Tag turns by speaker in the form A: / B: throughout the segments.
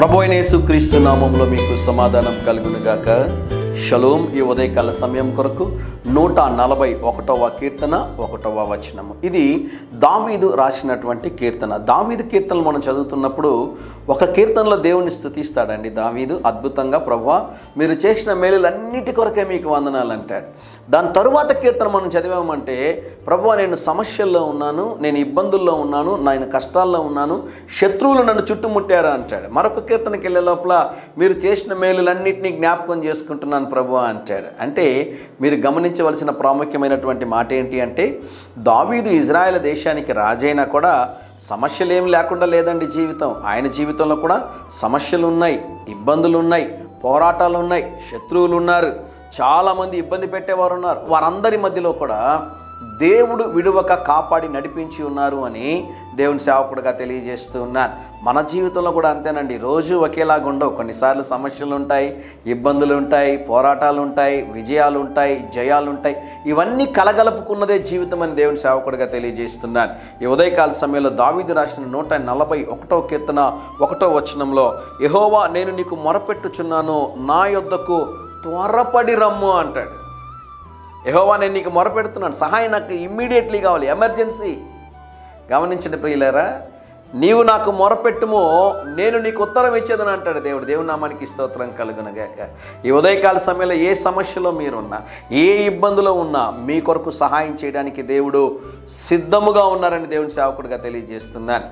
A: ప్రభువైన యేసుక్రీస్తు నామములో మీకు సమాధానం కలుగునుగాక. షలోమ్. ఈ ఉదయకాల సమయం కొరకు 141వ కీర్తన 1వ వచనము. ఇది దావీదు రాసినటువంటి కీర్తన. దావీదు కీర్తనలు మనం చదువుతున్నప్పుడు ఒక కీర్తనలో దేవుణ్ణి స్తుతిస్తాడండి దావీదు. అద్భుతంగా, ప్రభువా మీరు చేసిన మేలులన్నిటి కొరకే మీకు వందనాలు అంటాడు. దాని తరువాత కీర్తన మనం చదివామంటే, ప్రభువా నేను సమస్యల్లో ఉన్నాను, నేను ఇబ్బందుల్లో ఉన్నాను, నేను కష్టాల్లో ఉన్నాను, శత్రువులు నన్ను చుట్టుముట్టారు అంటాడు. మరొక కీర్తనకి వెళ్ళే లోపల మీరు చేసిన మేలులన్నింటినీ జ్ఞాపకం చేసుకుంటున్నాను ప్రభువా అంటాడు. అంటే మీరు గమనించవలసిన ప్రాముఖ్యమైనటువంటి మాట ఏంటి అంటే, దావీదు ఇజ్రాయెల్ దేశానికి రాజైనా కూడా సమస్యలు ఏమి లేకుండా లేదండి జీవితం. ఆయన జీవితంలో కూడా సమస్యలు ఉన్నాయి, ఇబ్బందులు ఉన్నాయి, పోరాటాలు ఉన్నాయి, శత్రువులు ఉన్నారు, చాలామంది ఇబ్బంది పెట్టేవారు ఉన్నారు. వారందరి మధ్యలో కూడా దేవుడు విడువక కాపాడి నడిపించి ఉన్నారు అని దేవుని సేవకుడిగా తెలియజేస్తూ ఉన్నాను. మన జీవితంలో కూడా అంతేనండి. రోజు ఒకేలాగా ఉండవు. కొన్నిసార్లు సమస్యలు ఉంటాయి, ఇబ్బందులు ఉంటాయి, పోరాటాలు ఉంటాయి, విజయాలు ఉంటాయి, జయాలు ఉంటాయి. ఇవన్నీ కలగలుపుకున్నదే జీవితం అని దేవుని సేవకుడిగా తెలియజేస్తున్నాను. ఈ ఉదయకాల సమయంలో దావీదు రాసిన 141వ కీర్తన 1వ వచనంలో, యెహోవా నేను నీకు మొరపెట్టుచున్నాను, నా యొద్దకు త్వరపడి రమ్ము అంటాడు. యెహోవా నేను నీకు మొరపెడుతున్నాను, సహాయం నాకు ఇమ్మీడియట్లీ కావాలి, ఎమర్జెన్సీ. గమనించండి ప్రియులారా, నీవు నాకు మొరపెట్టుమో నేను నీకు ఉత్తరం ఇచ్చేదని అంటాడు దేవుడు. దేవుని నామానికి స్తోత్రం కలుగునుగాక. ఈ ఉదయకాల సమయంలో ఏ సమస్యలో మీరున్నా, ఏ ఇబ్బందులో ఉన్నా మీ కొరకు సహాయం చేయడానికి దేవుడు సిద్ధముగా ఉన్నారని దేవుని సేవకుడిగా తెలియజేస్తున్నాను.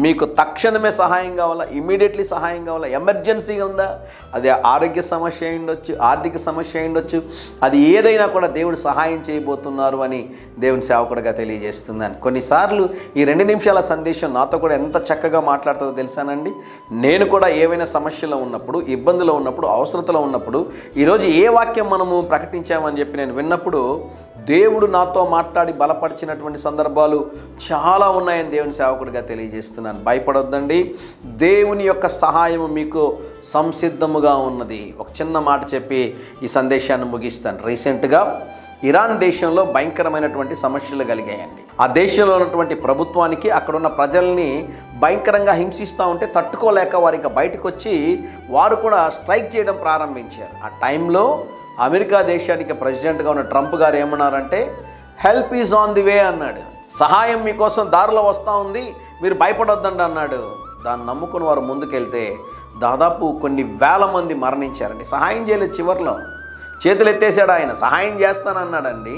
A: మీకు తక్షణమే సహాయం కావాలా, ఇమ్మీడియట్లీ సహాయం కావాలా, ఎమర్జెన్సీగా ఉందా, అది ఆరోగ్య సమస్య అయి ఉండొచ్చు, ఆర్థిక సమస్య అయి ఉండొచ్చు, అది ఏదైనా కూడా దేవుడు సహాయం చేయబోతున్నారు అని దేవుని సేవకుడిగా తెలియజేస్తున్నాను. కొన్నిసార్లు ఈ 2 నిమిషాల సందేశం నాతో కూడా ఎంత చక్కగా మాట్లాడుతుందో తెలుసానండి. నేను కూడా ఏవైనా సమస్యలో ఉన్నప్పుడు, ఇబ్బందులో ఉన్నప్పుడు, అవసరతలో ఉన్నప్పుడు, ఈరోజు ఏ వాక్యం మనము ప్రకటించామని చెప్పి నేను విన్నప్పుడు దేవుడు నాతో మాట్లాడి బలపరిచినటువంటి సందర్భాలు చాలా ఉన్నాయని దేవుని సేవకుడిగా తెలియజేస్తున్నాను. భయపడొద్దండి, దేవుని యొక్క సహాయం మీకు సంసిద్ధముగా ఉన్నది. ఒక చిన్న మాట చెప్పి ఈ సందేశాన్ని ముగిస్తాను. రీసెంట్గా ఇరాన్ దేశంలో భయంకరమైనటువంటి సమస్యలు కలిగాయండి. ఆ దేశంలో ఉన్నటువంటి ప్రభుత్వానికి అక్కడున్న ప్రజల్ని భయంకరంగా హింసిస్తూ ఉంటే తట్టుకోలేక వారు ఇంకా బయటకు వచ్చి వారు కూడా స్ట్రైక్ చేయడం ప్రారంభించారు. ఆ టైంలో అమెరికా దేశానికి ప్రెసిడెంట్గా ఉన్న ట్రంప్ గారు ఏమన్నారంటే, help is on the way అన్నాడు. సహాయం మీకోసం దారిలో వస్తూ ఉంది, మీరు భయపడొద్దండి అన్నాడు. దాన్ని నమ్ముకుని వారు ముందుకెళ్తే దాదాపు కొన్ని వేల మంది మరణించారండి. సహాయం చేయలేదు, చివరిలో చేతులు ఎత్తేసాడు ఆయన. సహాయం చేస్తానన్నాడండి.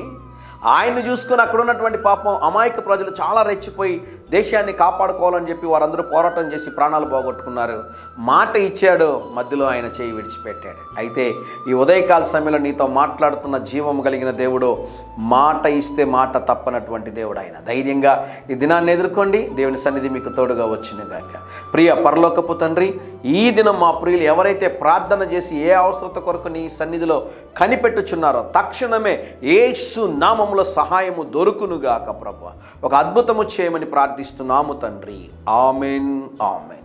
A: ఆయన్ని చూసుకుని అక్కడ ఉన్నటువంటి పాపం అమాయక ప్రజలు చాలా రెచ్చిపోయి దేశాన్ని కాపాడుకోవాలని చెప్పి వారందరూ పోరాటం చేసి ప్రాణాలు పోగొట్టుకున్నారు. మాట ఇచ్చాడు, మధ్యలో ఆయన చేయి విడిచిపెట్టాడు. అయితే ఈ ఉదయకాల సమయంలో నీతో మాట్లాడుతున్న జీవము కలిగిన దేవుడు, మాట ఇస్తే మాట తప్పనటువంటి దేవుడు ఆయన. ధైర్యంగా ఈ దినాన్ని ఎదుర్కోండి. దేవుని సన్నిధి మీకు తోడుగా వచ్చినగాక. ప్రియ పరలోకపు తండ్రి, ఈ దినం మా ప్రియులు ఎవరైతే ప్రార్థన చేసి ఏ అవసరత కొరకు నీ సన్నిధిలో కనిపెట్టుచున్నారో తక్షణమే యేసు నామములో సహాయము దొరుకునుగాక ప్రభువా. ఒక అద్భుతము చేయమని ప్రార్థిస్తున్నాము తండ్రి. Amen, amen.